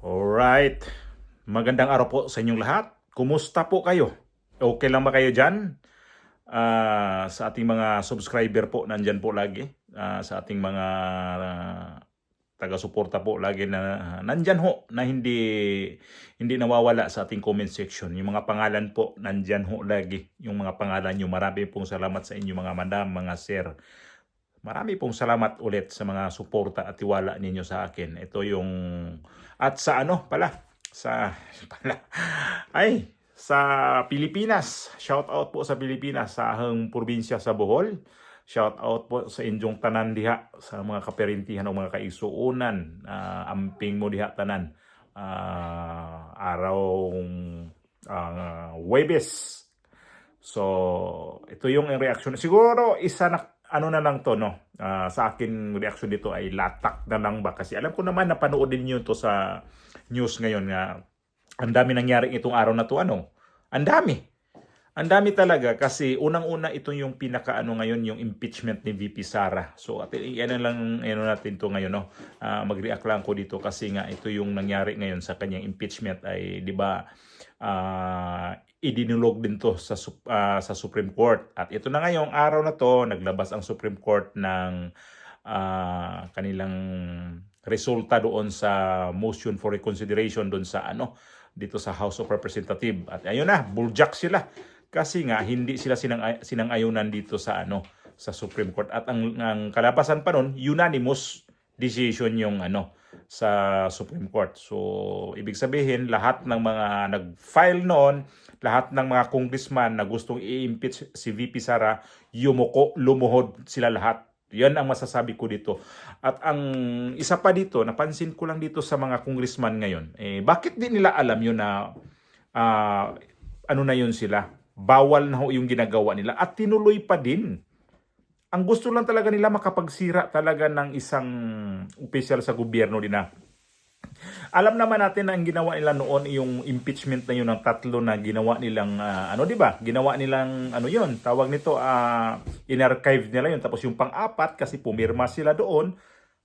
Alright. Magandang araw po sa inyong lahat. Kumusta po kayo? Okay lang ba kayo dyan? Sa ating mga subscriber po, nandyan po lagi. Sa ating mga taga-suporta po lagi na nandyan ho, na hindi nawawala sa ating comment section. Yung mga pangalan po, nandyan ho lagi. Yung mga pangalan nyo, marami pong salamat sa inyo mga madam, mga sir. Marami pong salamat ulit sa mga suporta at tiwala ninyo sa akin. Ito yung at sa ano pala sa pala ay sa Pilipinas. Shout out po sa Pilipinas sa ahang probinsya sa Bohol. Shout out po sa inyong tanan diha sa mga kaperintihan o mga kaisuunan. Amping mo diha tanan. Araw Huwebes. So, ito yung reaction. Siguro isa na ano na lang to no. Sa akin reaction dito ay latak na lang ba kasi alam ko naman na panoodin niyo to sa news ngayon nga ang dami nangyari itong araw na to ano. Ang dami. Ang dami talaga kasi unang-una ito yung pinaka-ano ngayon yung impeachment ni VP Sara. So at ano lang ano natin to ngayon no. Mag-react lang ko dito kasi nga ito yung nangyari ngayon sa kanyang impeachment ay 'di ba idinulog din to sa Supreme Court. At ito na ngayong araw na to naglabas ang Supreme Court ng kanilang resulta doon sa motion for reconsideration doon sa ano dito sa House of Representatives. At ayun na, buljak sila. Kasi nga hindi sila sinang-ayunan dito sa ano sa Supreme Court at ang kalabasan pa noon unanimous decision yung ano sa Supreme Court. So ibig sabihin lahat ng mga nag-file noon, lahat ng mga congressman na gustong i-impeach si VP Sara, lumuhod sila lahat. Yan ang masasabi ko dito. At ang isa pa dito, napansin ko lang dito sa mga congressman ngayon, bakit di nila alam yun na ano na yun sila? Bawal na ho yung ginagawa nila at tinuloy pa din. Ang gusto lang talaga nila makapagsira talaga ng isang opisyal sa gobyerno din na. Alam naman natin na ang ginawa nila noon yung impeachment na yun ng tatlo na ginawa nilang ano 'di ba? Ginawa nilang ano yun, tawag nito in-archive nila yun tapos yung pang-apat kasi pumirma sila doon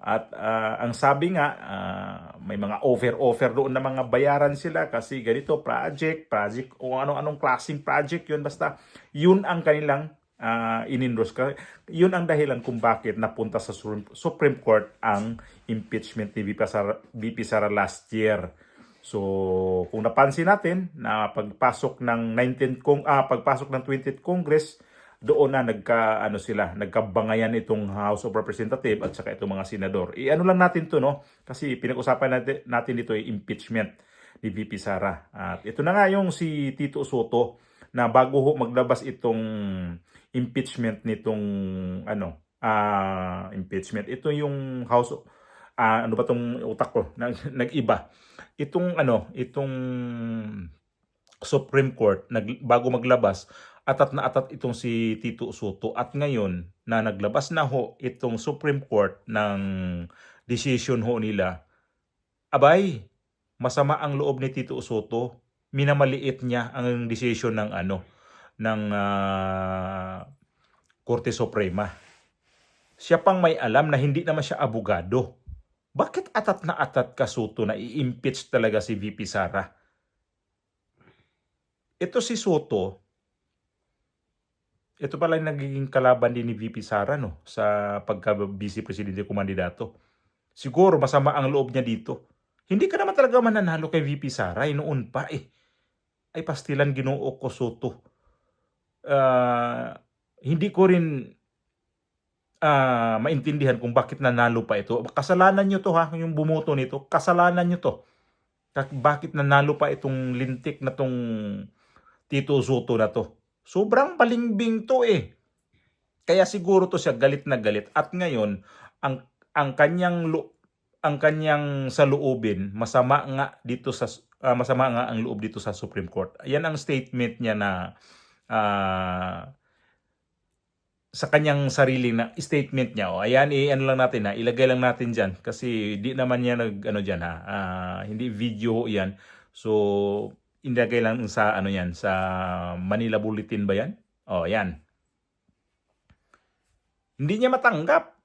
at ang sabi nga may mga offer doon na mga bayaran sila kasi ganito project o anong klaseng project yun basta yun ang kanilang inendorse ka. Yun ang dahilan kung bakit napunta sa Supreme Court ang impeachment ni VP Sara last year. So, kung napansin natin na pagpasok ng 20th Congress, doon na nagkabangayan itong House of Representatives at saka itong mga senador. Ano lang natin to no? Kasi pinag-usapan natin dito ay impeachment ni VP Sara. At ito na nga yung si Tito Soto na bago maglabas itong impeachment nitong impeachment. Ito yung House ano ba tong utak ko nag-iba. Itong Supreme Court bago maglabas atat na atat itong si Tito Soto at ngayon na naglabas na ho itong Supreme Court ng decision ho nila. Abay, masama ang loob ni Tito Soto. Minamaliit niya ang decision ng Korte Suprema. Siya pang may alam na hindi naman siya abogado. Bakit atat na atat ka Soto na i-impeach talaga si VP Sara? Ito si Soto, ito pala yung nagiging kalaban din ni VP Sara no, sa pagka-vice presidente kumandidato. Siguro masama ang loob niya dito. Hindi ka naman talaga mananalo kay VP Sara, noon pa Ay pastilan Ginoo ko Soto. Hindi ko rin maintindihan kung bakit nanalo pa ito. Kasalanan nyo to ha, yung bumoto nito. Kasalanan nyo to. Bakit nanalo pa itong lintik na tong Tito Soto na to. Sobrang palingbing to Kaya siguro to siya galit na galit. At ngayon, ang kanyang saloobin, masama nga ang loob dito sa Supreme Court. Yan ang statement niya na sa kanyang sariling na statement niya. Ayan, ano lang natin ilagay lang natin diyan kasi di naman niya diyan hindi video yan. So ilagay lang sa yan sa Manila Bulletin ba yan? Ayan. Hindi niya matanggap.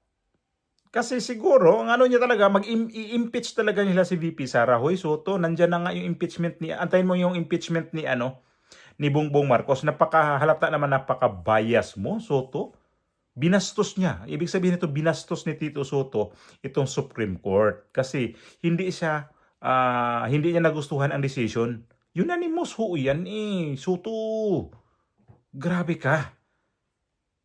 Kasi siguro, ang ano niya talaga, i-impeach talaga nila si VP Sara. Hoy, Soto, nandyan na nga yung impeachment ni, antayin mo yung impeachment ni, ni Bongbong Marcos. Napakahalata naman, napaka-bias mo, Soto. Binastos niya. Ibig sabihin nito, binastos ni Tito Soto itong Supreme Court. Kasi hindi niya nagustuhan ang decision. Unanimous ho yan eh. Soto, grabe ka.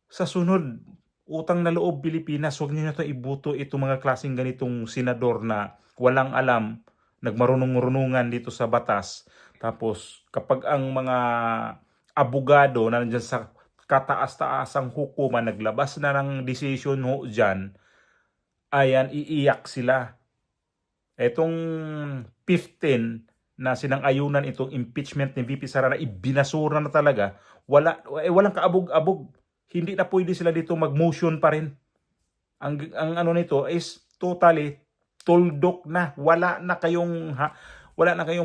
Sa sunod, utang na loob Pilipinas, huwag niyo na ito ibuto itong mga klaseng ganitong senador na walang alam, nagmarunong-runungan dito sa batas. Tapos kapag ang mga abogado na nandiyan sa kataas-taasang hukuman naglabas na ng decision ho dyan, ayan, iiyak sila. Etong 15 na sinang-ayunan itong impeachment ni VP Sara na ibinasura na talaga, walang kaabog-abog. Hindi na pwede sila dito mag-motion pa rin. Ang ano nito is totally tuldok na. Wala na kayong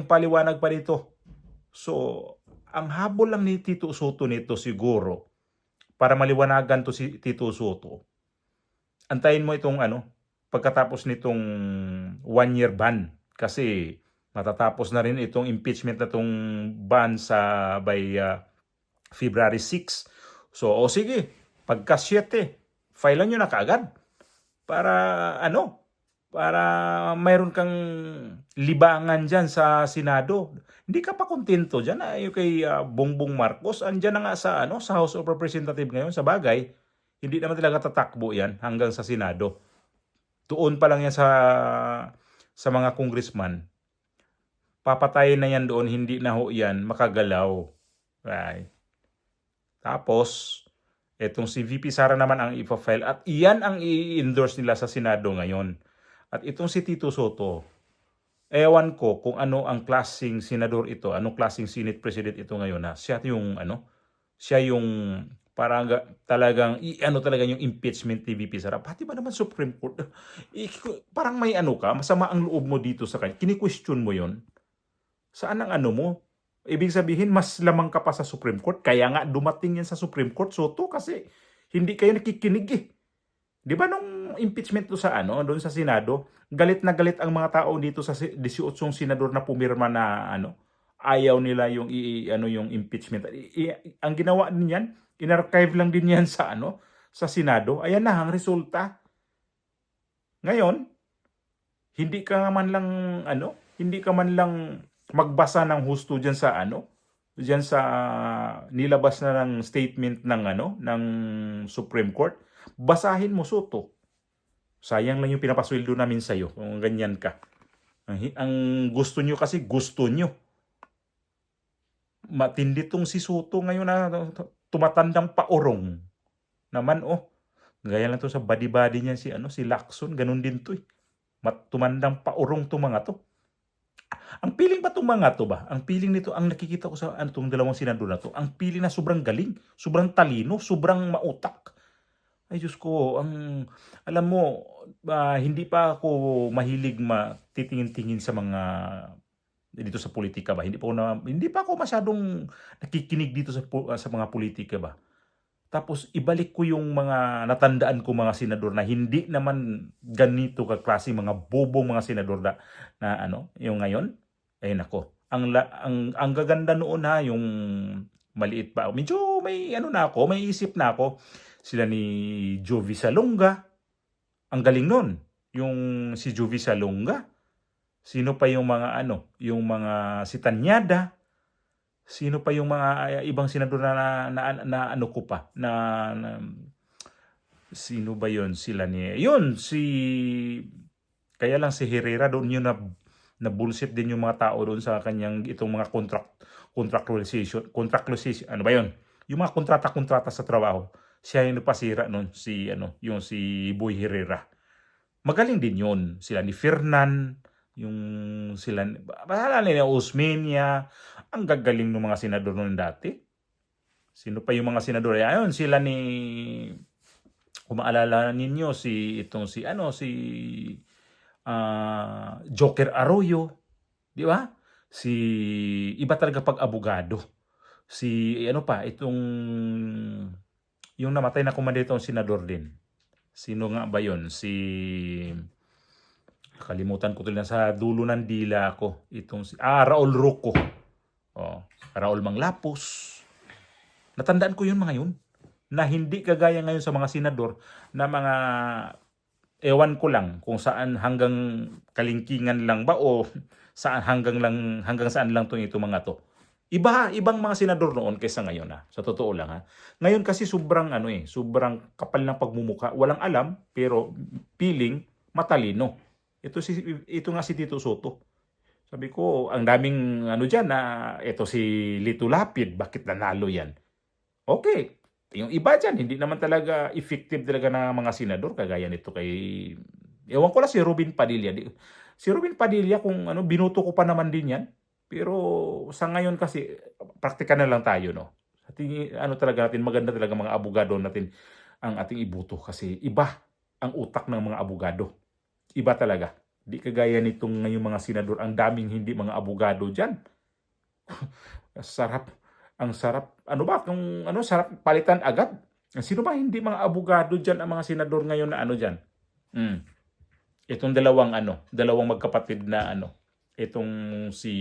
paliwanag pa dito. So, ang habol lang ni Tito Soto nito siguro, para maliwanagan to si Tito Soto, antayin mo itong pagkatapos nitong 1-year ban. Kasi matatapos na rin itong impeachment na itong ban by February 6. So, sige, pagka 7, filean nyo na kaagad para para mayroon kang libangan dyan sa Senado. Hindi ka pa kontento dyan yung kay Bongbong Marcos. Andyan na nga sa House of Representatives ngayon. Sa bagay, hindi naman talaga tatakbo yan hanggang sa Senado. Doon pa lang yan sa mga congressman. Papatayin na yan doon, hindi na ho yan makagalaw. Right. Tapos, etong si VP Sara naman ang ipa-file at iyan ang i-endorse nila sa Senado ngayon. At itong si Tito Soto, ewan ko kung ano ang klaseng senador ito, anong klaseng Senate President ito ngayon na siya yung parang talagang talaga yung impeachment ni VP Sara. Pati ba naman Supreme Court? Parang may masama ang loob mo dito sa kanya. Kini-question mo yon. Saan ang mo? Ibig sabihin, mas lamang ka pa sa Supreme Court. Kaya nga dumating yan sa Supreme Court, Soto, kasi hindi kayo nakikinig eh. Di ba nung impeachment do sa doon sa Senado, galit na galit ang mga tao dito sa 18 senador na pumirma na ayaw nila yung yung impeachment. Ang ginawa niyan, in-archive lang din yan sa sa Senado. Ayan na ang resulta. Ngayon, hindi ka man lang magbasa ng husto diyan sa diyan sa nilabas na ng statement ng Supreme Court. Basahin mo, Soto. Sayang lang yung pinapasweldo namin sa iyo kung ganyan ka. Ang gusto nyo kasi gusto nyo. Matindi tong si Soto ngayon na tumatandang paurong. Naman gaya lang to sa body-body niya si Lacson, ganun din to eh. Tumandang paurong to mga to. Ang piling ba itong mga to ba? Ang piling nito, ang nakikita ko sa itong dalawang senador na to, ang piling na sobrang galing, sobrang talino, sobrang mautak. Ay Diyos ko, alam mo, hindi pa ako mahilig titingin-tingin sa mga dito sa politika ba. Hindi pa ako masyadong nakikinig dito sa mga politika ba. Tapos ibalik ko yung mga natandaan ko mga senador na hindi naman ganito kaklase mga bobong mga senador na yung ngayon. Ay nako. Ang gaganda noon yung maliit pa. Medyo may may isip na ako. Sila ni Jovi Salonga. Ang galing nun. Yung si Jovi Salonga. Sino pa yung mga yung mga si Tanyada. Sino pa yung mga ibang senador na ko pa na sino ba yon sila yun kaya lang si Herrera doon yun na bullshit din yung mga tao doon sa kanyang itong mga contractualization ano ba yon yung mga kontrata sa trabaho. Siya yung napasira noon yung si Boy Herrera. Magaling din yun. Sila ni Fernan, bahala nila Osmeña, ang gagaling ng mga senador noon dati. Sino pa yung mga senador? Ayun, sila kung maalala ninyo, Joker Arroyo, di ba? Iba talaga pag abogado. Itong yung namatay na komandante senador din. Sino nga ba yon? Kalimutan ko tuloy na sa dulo ng dila ko. Raul Roco. Oh, Raul Manglapos. Natandaan ko yun mga yun. Na hindi kagaya ngayon sa mga senador na mga ewan ko lang kung saan hanggang kalingkingan lang ba o saan hanggang saan lang ito mga to. Ibang mga senador noon kaysa ngayon sa totoo lang Ngayon kasi sobrang sobrang kapal ng pagmumuka, walang alam pero feeling matalino. Ito nga si Tito Soto. Sabi ko, ang daming diyan na ito si Lito Lapid, bakit nanalo yan? Okay. Yung iba dyan, hindi naman talaga effective talaga ng mga senador kagaya nito ewan ko lang si Robin Padilla. Si Robin Padilla kung binuto ko pa naman din yan. Pero sa ngayon kasi praktikal na lang tayo Sa tingin talaga natin maganda talaga mga abogado natin ang ating ibuto kasi iba ang utak ng mga abogado. Iba talaga. Di kagaya nitong ngayong mga senador, ang daming hindi mga abogado diyan. Sarap. Ang sarap. Sarap palitan agad. Sino ba hindi mga abogado diyan ang mga senador ngayon na diyan? Itong dalawang magkapatid na itong si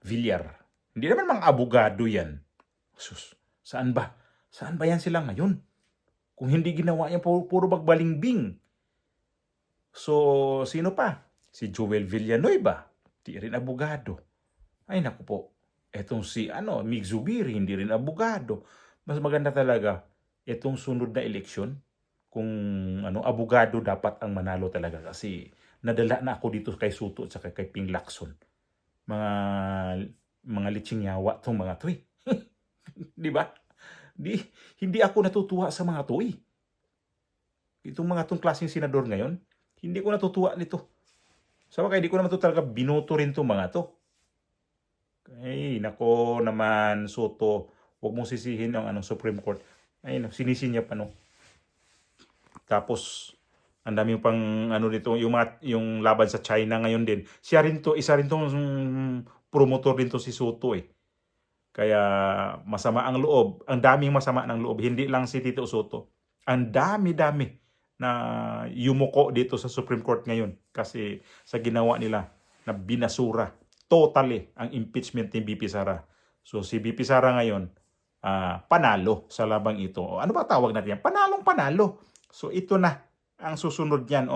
Villar. Hindi naman mga abogado yan. Sus, saan ba? Saan ba yan sila ngayon? Kung hindi ginawa yan, puro bagbalingbing. So, sino pa? Si Joel Villanueva. Di rin abogado. Ay, naku po. Etong si Mig Zubiri, hindi rin abogado. Mas maganda talaga itong sunod na eleksyon kung abogado dapat ang manalo talaga kasi nadala na ako dito kay Soto at saka kay Ping Lacson. Mga litsing yawa tong mga to Di ba? Hindi ako natutuwa sa mga to Itong mga tong klaseng senador ngayon, hindi ko natutuwa nito. Sa bagay, hindi ko naman to talaga binoto rin tong mga to. Ay, nako naman, Soto, huwag mong sisihin ang Supreme Court. Ay, sinisi niya pa Tapos, ang dami pang nito, yung laban sa China ngayon din. Isa rin tong promotor din to si Soto Kaya masama ang loob. Ang daming masama ng loob. Hindi lang si Tito Soto. Ang dami-dami na yumuko dito sa Supreme Court ngayon kasi sa ginawa nila na binasura totally ang impeachment ni BP Sara. So si BP Sara ngayon panalo sa labang ito. Ano ba tawag natin yan? Panalong panalo. So ito na ang susunod niyan